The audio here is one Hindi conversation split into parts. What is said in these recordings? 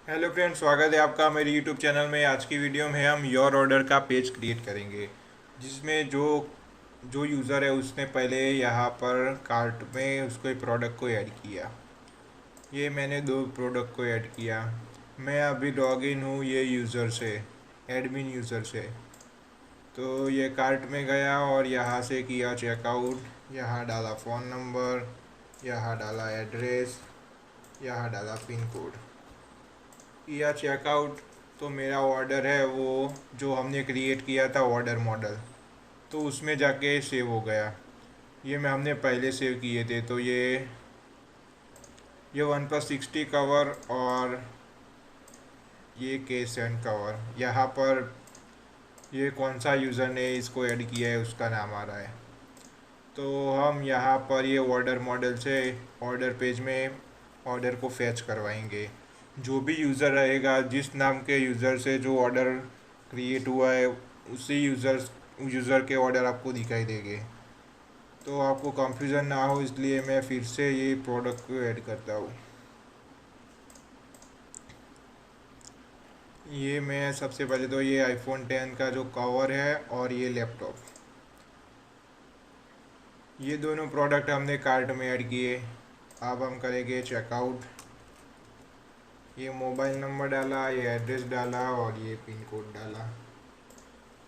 हेलो फ्रेंड्स, स्वागत है आपका मेरे यूट्यूब चैनल में। आज की वीडियो में हम योर ऑर्डर का पेज क्रिएट करेंगे, जिसमें जो जो यूज़र है उसने पहले यहाँ पर कार्ट में उसको प्रोडक्ट को ऐड किया। ये मैंने दो प्रोडक्ट को ऐड किया। मैं अभी लॉग इन हूँ ये यूज़र से, एडमिन यूज़र से। तो ये कार्ट में गया और यहाँ से किया चेकआउट। यहाँ डाला फ़ोन नंबर, यहाँ डाला एड्रेस, यहाँ डाला पिन कोड, किया चेकआउट। तो मेरा ऑर्डर है वो जो हमने क्रिएट किया था ऑर्डर मॉडल, तो उसमें जाके सेव हो गया। ये मैं हमने पहले सेव किए थे। तो ये OnePlus 60 कवर और ये केस एंड कवर, यहाँ पर ये कौन सा यूज़र ने इसको ऐड किया है उसका नाम आ रहा है। तो हम यहाँ पर ये ऑर्डर मॉडल से ऑर्डर पेज में ऑर्डर को फैच करवाएंगे। जो भी यूज़र रहेगा, जिस नाम के यूज़र से जो ऑर्डर क्रिएट हुआ है, उसी यूज़र के ऑर्डर आपको दिखाई देंगे। तो आपको कंफ्यूजन ना हो इसलिए मैं फिर से ये प्रोडक्ट को ऐड करता हूँ। ये मैं सबसे पहले तो ये आईफोन 10 का जो कवर है और ये लैपटॉप, ये दोनों प्रोडक्ट हमने कार्ट में ऐड किए। अब हम करेंगे चेकआउट। ये मोबाइल नंबर डाला, ये एड्रेस डाला और ये पिन कोड डाला,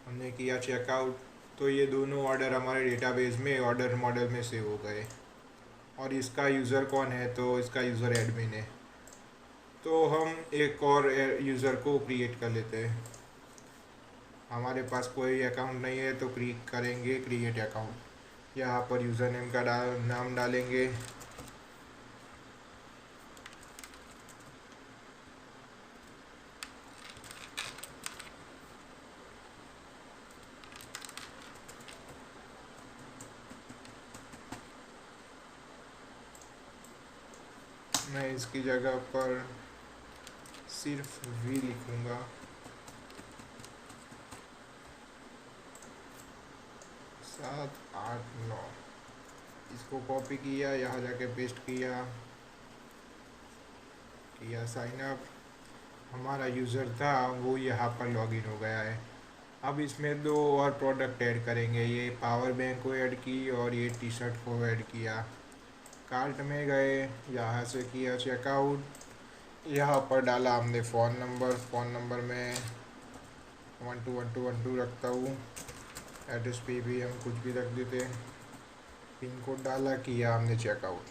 हमने किया चेकआउट। तो ये दोनों ऑर्डर हमारे डेटाबेस में ऑर्डर मॉडल में सेव हो गए। और इसका यूज़र कौन है, तो इसका यूज़र एडमिन है। तो हम एक और यूज़र को क्रिएट कर लेते हैं। हमारे पास कोई अकाउंट नहीं है तो क्रिएट करेंगे क्रिएट अकाउंट। यहाँ पर यूज़र नेम का नाम डालेंगे। मैं इसकी जगह पर सिर्फ वी लिखूँगा। 789, इसको कॉपी किया, यहाँ जाके पेस्ट किया साइन अप। हमारा यूज़र था वो यहाँ पर लॉगिन हो गया है। अब इसमें दो और प्रोडक्ट ऐड करेंगे। ये पावर बैंक को ऐड की और ये टी शर्ट को ऐड किया। कार्ट में गए, यहाँ से किया चेकआउट। यहाँ पर डाला हमने फ़ोन नंबर में 121212 रखता हूँ। एड्रेस पे भी हम कुछ भी रख देते। पिन कोड डाला, किया हमने चेकआउट।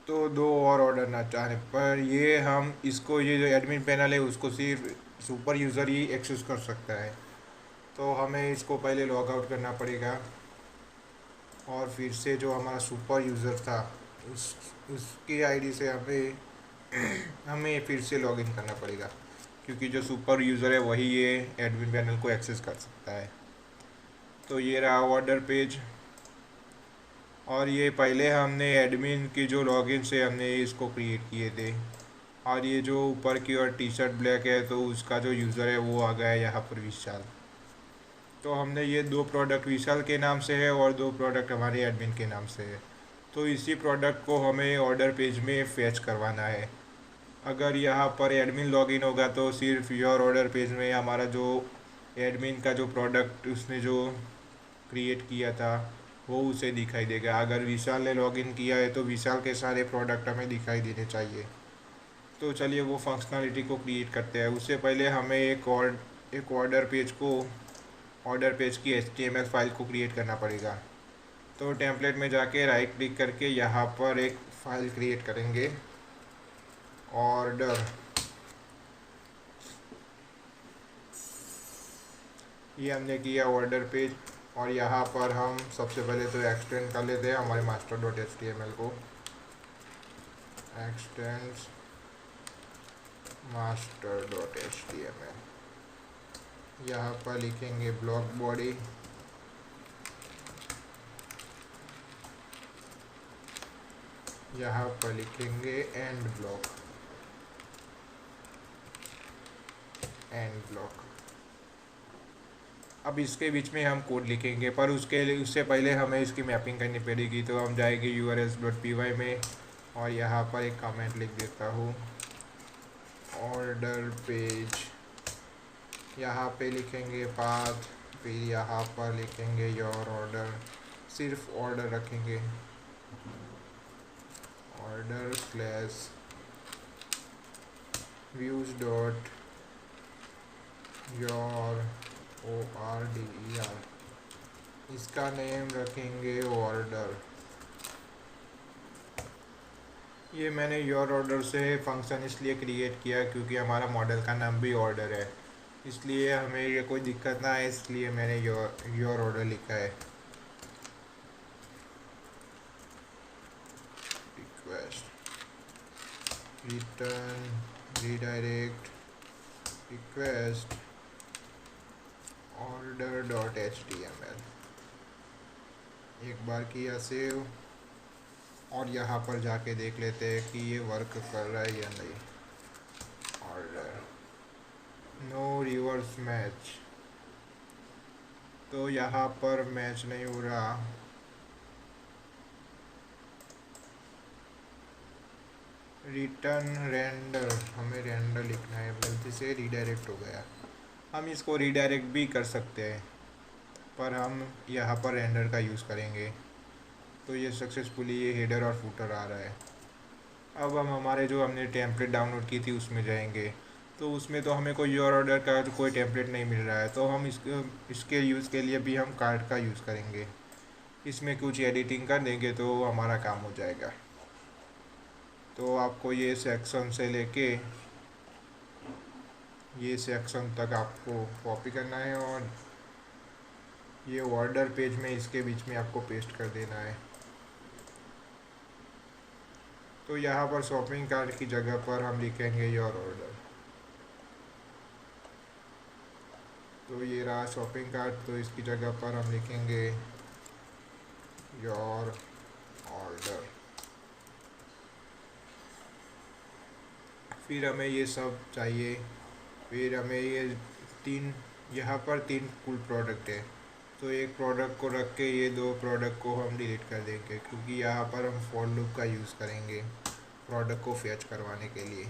तो दो और ऑर्डर ना चाहने पर ये हम इसको, ये जो एडमिन पैनल है उसको सिर्फ सुपर यूज़र ही एक्सेस कर सकता है। तो हमें इसको पहले लॉग आउट करना पड़ेगा और फिर से जो हमारा सुपर यूज़र था उसकी आईडी से हमें फिर से लॉगिन करना पड़ेगा, क्योंकि जो सुपर यूज़र है वही ये एडमिन पैनल को एक्सेस कर सकता है। तो ये रहा ऑर्डर पेज। और ये पहले हमने एडमिन की जो लॉगिन से हमने इसको क्रिएट किए थे। और ये जो ऊपर की और टी शर्ट ब्लैक है तो उसका जो यूज़र है वो आ गया है यहाँ पर विशाल। तो हमने ये दो प्रोडक्ट विशाल के नाम से है और दो प्रोडक्ट हमारे एडमिन के नाम से है। तो इसी प्रोडक्ट को हमें ऑर्डर पेज में फैच करवाना है। अगर यहाँ पर एडमिन लॉगिन होगा तो सिर्फ योर ऑर्डर पेज में हमारा जो एडमिन का जो प्रोडक्ट उसने जो क्रिएट किया था वो उसे दिखाई देगा। अगर विशाल ने लॉगिन किया है तो विशाल के सारे प्रोडक्ट हमें दिखाई देने चाहिए। तो चलिए वो फंक्शनलिटी को क्रिएट करते हैं। उससे पहले हमें एक ऑर्डर पेज की HTML फाइल को क्रिएट करना पड़ेगा। तो टेम्पलेट में जाके राइट क्लिक करके यहाँ पर एक फ़ाइल क्रिएट करेंगे, ऑर्डर। ये हमने किया ऑर्डर पेज। और यहाँ पर हम सबसे पहले तो एक्सटेंड कर लेते हैं हमारे master.html को। एक्सटेंड्स master.html, यहाँ पर लिखेंगे ब्लॉक बॉडी, यहाँ पर लिखेंगे एंड ब्लॉक। अब इसके बीच में हम कोड लिखेंगे, पर उससे पहले हमें इसकी मैपिंग करनी पड़ेगी। तो हम जाएंगे urls.py में और यहाँ पर एक कमेंट लिख देता हूँ ऑर्डर पेज, यहाँ पे लिखेंगे पाथ, फिर यहाँ पर लिखेंगे योर ऑर्डर, सिर्फ ऑर्डर रखेंगे, order slash views dot your ORDER, इसका नेम रखेंगे ऑर्डर। ये मैंने योर ऑर्डर से फंक्शन इसलिए क्रिएट किया क्योंकि हमारा मॉडल का नाम भी ऑर्डर है, इसलिए हमें ये कोई दिक्कत ना आए, इसलिए मैंने योर ऑर्डर लिखा है। Request return redirect request order dot HTML, एक बार किया सेव, और यहाँ पर जाके देख लेते हैं कि ये वर्क कर रहा है या नहीं। ऑर्डर नो रिवर्स मैच, तो यहाँ पर मैच नहीं हो रहा। रिटर्न रेंडर, हमें रेंडर लिखना है, गलती से रीडायरेक्ट हो गया। हम इसको रीडायरेक्ट भी कर सकते हैं, पर हम यहाँ पर रेंडर का यूज़ करेंगे। तो ये सक्सेसफुली ये हेडर और फुटर आ रहा है। अब हम हमारे जो हमने टेम्पलेट डाउनलोड की थी उसमें जाएंगे, तो उसमें तो हमें कोई योर ऑर्डर का कोई टेम्पलेट नहीं मिल रहा है, तो हम इसके यूज़ के लिए भी हम कार्ड का यूज़ करेंगे। इसमें कुछ एडिटिंग कर देंगे तो हमारा काम हो जाएगा। तो आपको ये सेक्शन से लेके ये सेक्शन तक आपको कॉपी करना है और ये ऑर्डर पेज में इसके बीच में आपको पेस्ट कर देना है। तो यहाँ पर शॉपिंग कार्ट की जगह पर हम लिखेंगे योर ऑर्डर। तो ये रहा शॉपिंग कार्ट, तो इसकी जगह पर हम लिखेंगे योर ऑर्डर। फिर हमें ये सब चाहिए, फिर हमें ये यहाँ पर तीन कुल प्रोडक्ट है, तो एक प्रोडक्ट को रख के ये दो प्रोडक्ट को हम डिलीट कर देंगे, क्योंकि यहाँ पर हम फॉर लूप का यूज़ करेंगे प्रोडक्ट को फैच करवाने के लिए।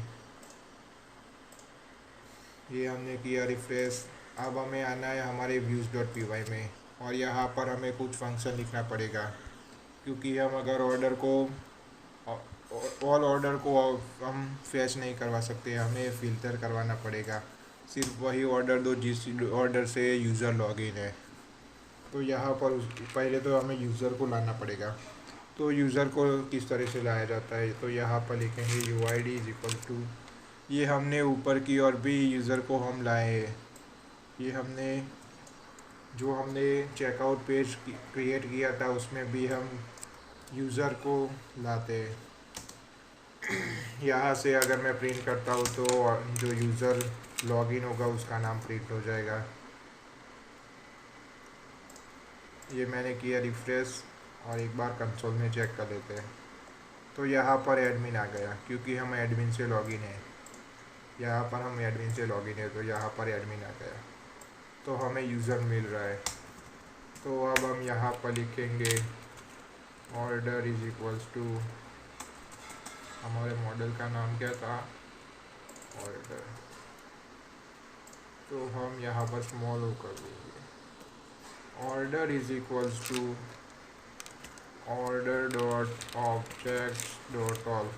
ये हमने किया रिफ्रेश। अब हमें आना है हमारे views.py में, और यहाँ पर हमें कुछ फंक्शन लिखना पड़ेगा, क्योंकि हम अगर ऑर्डर को ऑल ऑर्डर को हम फैच नहीं करवा सकते, हमें फ़िल्टर करवाना पड़ेगा, सिर्फ वही ऑर्डर दो जिस ऑर्डर से यूज़र लॉगिन है। तो यहाँ पर पहले तो हमें यूज़र को लाना पड़ेगा। तो यूज़र को किस तरह से लाया जाता है, तो यहाँ पर लिखेंगे UID इज इक्वल टू, ये हमने ऊपर की और भी यूज़र को हम लाए हैं, ये हमने चेकआउट पेज क्रिएट किया था उसमें भी हम यूज़र को लाते हैं। यहाँ से अगर मैं प्रिंट करता हूँ तो जो यूज़र लॉगिन होगा उसका नाम प्रिंट हो जाएगा। ये मैंने किया रिफ्रेश, और एक बार कंसोल में चेक कर लेते हैं। तो यहाँ पर एडमिन आ गया, क्योंकि हम एडमिन से लॉगिन है, यहाँ पर हम एडमिन से लॉगिन है, तो यहाँ पर एडमिन आ गया, तो हमें यूज़र मिल रहा है। तो अब हम यहाँ पर लिखेंगे ऑर्डर इज इक्वल्स टू, हमारे मॉडल का नाम क्या था, ऑर्डर, तो हम यहाँ पर स्मॉल ओ कर देंगे। Order is equals to order dot objects dot all,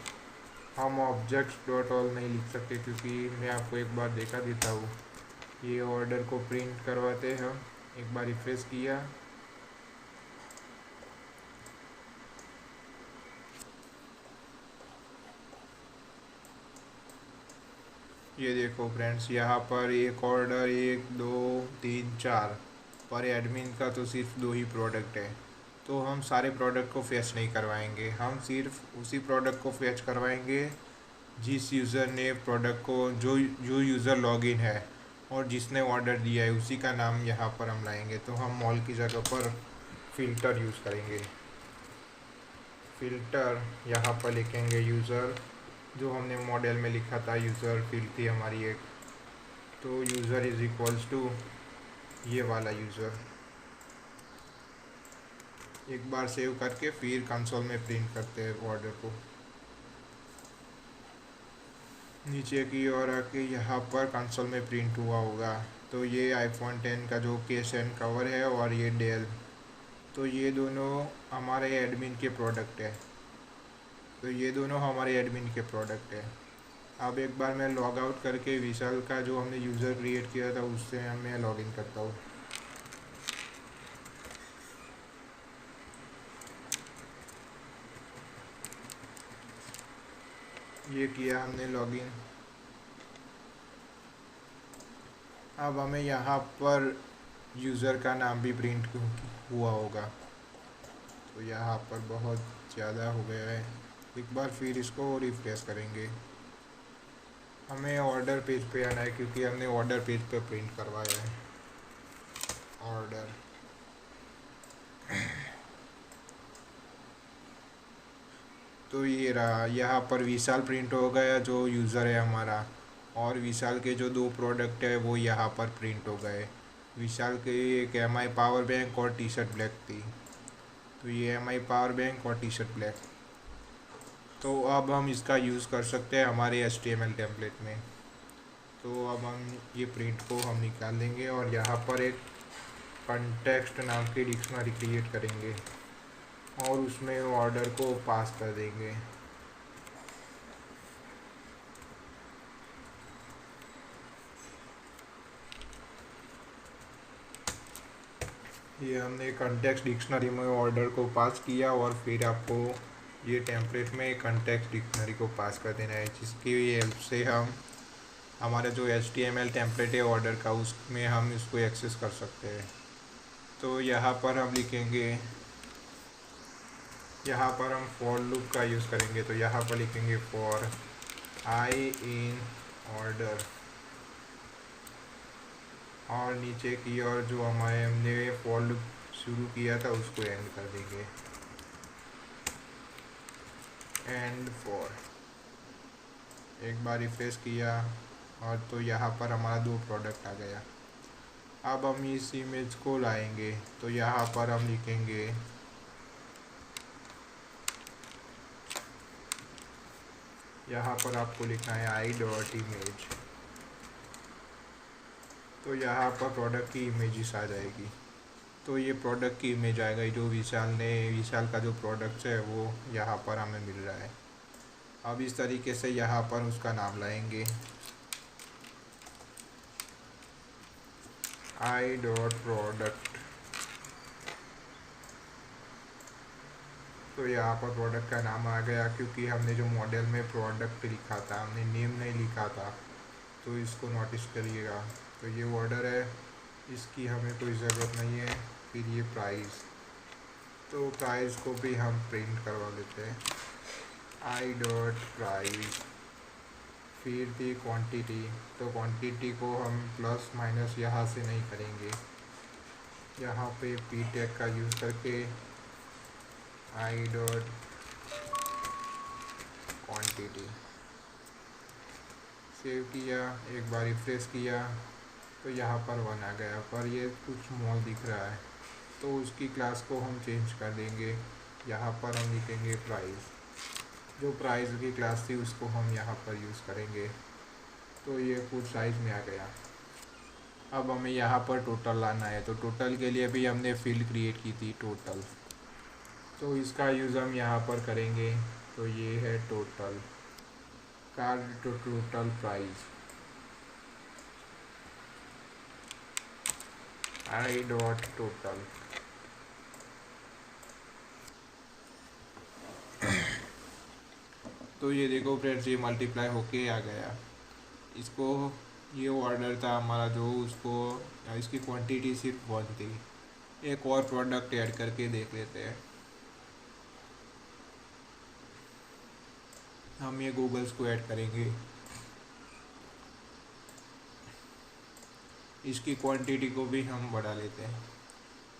हम ऑब्जेक्ट्स डॉट ऑल नहीं लिख सकते, क्योंकि मैं आपको एक बार देखा देता हूँ। ये ऑर्डर को प्रिंट करवाते हैं हम, एक बार रिफ्रेश किया, ये देखो फ्रेंड्स, यहाँ पर एक ऑर्डर 1 2 3 4, पर एडमिन का तो सिर्फ 2 ही प्रोडक्ट है, तो हम सारे प्रोडक्ट को फैच नहीं करवाएंगे, हम सिर्फ उसी प्रोडक्ट को फैच करवाएंगे जिस यूज़र ने प्रोडक्ट को जो यूज़र लॉगिन है और जिसने ऑर्डर दिया है उसी का नाम यहाँ पर हम लाएंगे। तो हम मॉल की जगह पर फ़िल्टर यूज़ करेंगे। फ़िल्टर यहाँ पर लिखेंगे यूज़र, जो हमने मॉडल में लिखा था यूज़र फील्ड थी हमारी एक, तो यूज़र इज़ इक्वल्स टू ये वाला यूज़र। एक बार सेव करके फिर कंसोल में प्रिंट करते हैं ऑर्डर को। नीचे की ओर आके यहाँ पर कंसोल में प्रिंट हुआ होगा। तो ये आईफोन 10 का जो केस एंड कवर है और ये डेल, तो ये दोनों हमारे एडमिन के प्रोडक्ट है। तो ये दोनों हमारे एडमिन के प्रोडक्ट है। अब एक बार मैं लॉग आउट करके विशाल का जो हमने यूज़र क्रिएट किया था उससे मैं लॉग इन करता हूँ। ये किया हमने लॉगिन। अब हमें यहाँ पर यूज़र का नाम भी प्रिंट हुआ होगा। तो यहाँ पर बहुत ज़्यादा हो गया है। एक बार फिर इसको रिफ्रेश करेंगे। हमें ऑर्डर पेज पे आना है क्योंकि हमने ऑर्डर पेज पे प्रिंट करवाया है। ऑर्डर, तो ये रहा, यहाँ पर विशाल प्रिंट हो गया जो यूज़र है हमारा, और विशाल के जो दो प्रोडक्ट है वो यहाँ पर प्रिंट हो गए। विशाल के एक MI पावर बैंक और टी शर्ट ब्लैक थी। तो ये MI पावर बैंक और टी शर्ट ब्लैक। तो अब हम इसका यूज़ कर सकते हैं हमारे HTML टेम्पलेट में। तो अब हम ये प्रिंट को हम निकाल देंगे और यहाँ पर एक कंटेक्स्ट नाम की डिक्शनरी क्रिएट करेंगे और उसमें ऑर्डर को पास कर देंगे। ये हमने कंटेक्स्ट डिक्शनरी में ऑर्डर को पास किया और फिर आपको ये टेम्पलेट में कंटेक्स्ट डिक्शनरी को पास कर देना है, जिसकी हेल्प से हम हमारा जो HTML टेम्पलेट है ऑर्डर का उसमें हम इसको एक्सेस कर सकते हैं। तो यहाँ पर हम लिखेंगे, यहाँ पर हम फॉर लूप का यूज़ करेंगे। तो यहाँ पर लिखेंगे फॉर आई इन ऑर्डर, और नीचे की ओर जो हमने फॉर लूप शुरू किया था उसको एंड कर देंगे, एंड फॉर। एक बार रिफ्रेश किया और तो यहाँ पर हमारा दो प्रोडक्ट आ गया। अब हम इस इमेज को लाएंगे। तो यहाँ पर हम लिखेंगे यहाँ पर आपको लिखना है i.image। तो यहाँ पर प्रोडक्ट की इमेजेस आ जाएगी। तो ये प्रोडक्ट की इमेज आएगा जो विशाल का जो प्रोडक्ट है वो यहाँ पर हमें मिल रहा है। अब इस तरीके से यहाँ पर उसका नाम लाएंगे i.product। तो यहाँ पर प्रोडक्ट का नाम आ गया क्योंकि हमने जो मॉडल में प्रोडक्ट लिखा था हमने नेम नहीं लिखा था। तो इसको नोटिस करिएगा। तो ये ऑर्डर है, इसकी हमें कोई ज़रूरत नहीं है। फिर ये प्राइस, तो प्राइस को भी हम प्रिंट करवा लेते हैं i.price। फिर थी क्वांटिटी, तो क्वांटिटी को हम प्लस माइनस यहाँ से नहीं करेंगे, यहाँ पे p टैग का यूज़ करके i.quantity सेव किया। एक बार रिफ्रेश किया तो यहाँ पर 1 आ गया, पर ये कुछ स्मॉल दिख रहा है तो उसकी क्लास को हम चेंज कर देंगे। यहाँ पर हम लिखेंगे प्राइस, जो प्राइस की क्लास थी उसको हम यहाँ पर यूज़ करेंगे। तो ये कुछ साइज़ में आ गया। अब हमें यहाँ पर टोटल लाना है। तो टोटल के लिए भी हमने फील्ड क्रिएट की थी टोटल, तो इसका यूज़ हम यहाँ पर करेंगे। तो ये है टोटल का टोटल प्राइस i.total। तो ये देखो फ्रेंड्स, ये मल्टीप्लाई होके आ गया। इसको ये ऑर्डर था हमारा जो उसको इसकी क्वांटिटी सिर्फ 1 थी। एक और प्रोडक्ट ऐड करके देख लेते हैं। हम ये गूगल्स को ऐड करेंगे। इसकी क्वांटिटी को भी हम बढ़ा लेते हैं।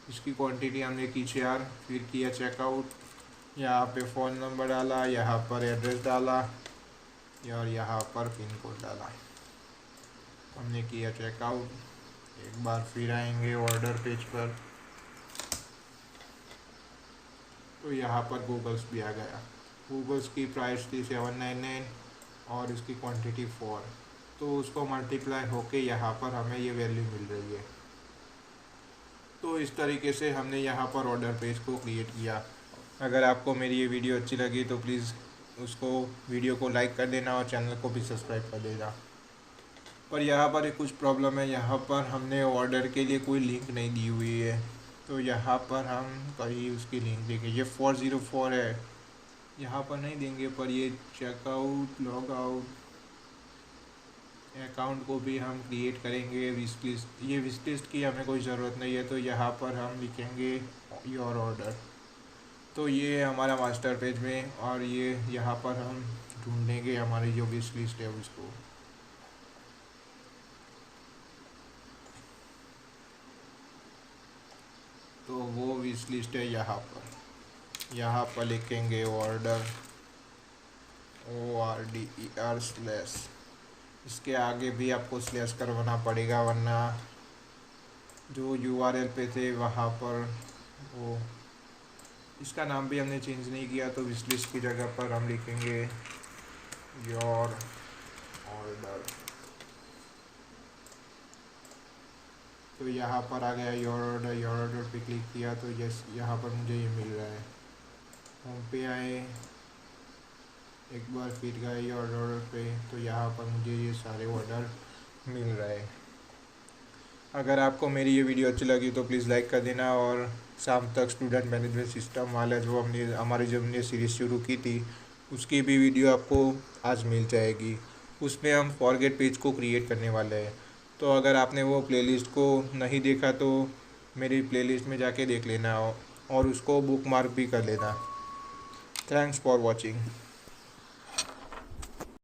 इसकी क्वांटिटी हमने की 4, फिर किया चेकआउट। यहाँ पे फ़ोन नंबर डाला, यहाँ पर एड्रेस डाला और यहाँ पर पिन कोड डाला। हमने किया चेकआउट। एक बार फिर आएंगे ऑर्डर पेज पर, तो यहाँ पर गूगल्स भी आ गया। गूगल्स की प्राइस थी 799, और उसकी क्वांटिटी 4, तो उसको मल्टीप्लाई होके यहाँ पर हमें ये वैल्यू मिल रही है। तो इस तरीके से हमने यहाँ पर ऑर्डर पेज को क्रिएट किया। अगर आपको मेरी ये वीडियो अच्छी लगी तो प्लीज़ उसको वीडियो को लाइक कर देना और चैनल को भी सब्सक्राइब कर देना। पर यहाँ पर एक कुछ प्रॉब्लम है, यहाँ पर हमने ऑर्डर के लिए कोई लिंक नहीं दी हुई है। तो यहाँ पर हम कहीं उसकी लिंक देंगे, ये 404 है, यहाँ पर नहीं देंगे। पर ये चेकआउट लॉग आउट अकाउंट को भी हम क्रिएट करेंगे। विश लिस्ट, ये विश लिस्ट की हमें कोई ज़रूरत नहीं है, तो यहाँ पर हम लिखेंगे योर ऑर्डर। तो ये हमारा मास्टर पेज में, और ये यहाँ पर हम ढूंढेंगे हमारी जो विश लिस्ट है उसको। तो वो विश लिस्ट है यहाँ पर लिखेंगे ऑर्डर ORDER/। इसके आगे भी आपको स्लैश करवाना पड़ेगा, वरना जो URL पे थे वहाँ पर वो, इसका नाम भी हमने चेंज नहीं किया, तो विश लिस्ट की जगह पर हम लिखेंगे योर ऑर्डर। तो यहाँ पर आ गया योर ऑर्डर पे क्लिक किया तो यस, यहाँ पर मुझे ये मिल रहा है। होम पे आए, एक बार फिर गए योर ऑर्डर पे, तो यहाँ पर मुझे ये सारे ऑर्डर मिल रहे हैं। अगर आपको मेरी ये वीडियो अच्छी लगी तो प्लीज़ लाइक कर देना, और शाम तक स्टूडेंट मैनेजमेंट सिस्टम वाला जो हमने सीरीज़ शुरू की थी उसकी भी वीडियो आपको आज मिल जाएगी। उसमें हम फॉरगेट पेज को क्रिएट करने वाले हैं। तो अगर आपने वो प्लेलिस्ट को नहीं देखा तो मेरी प्लेलिस्ट में जाके देख लेना और उसको बुकमार्क भी कर लेना। Thanks for watching.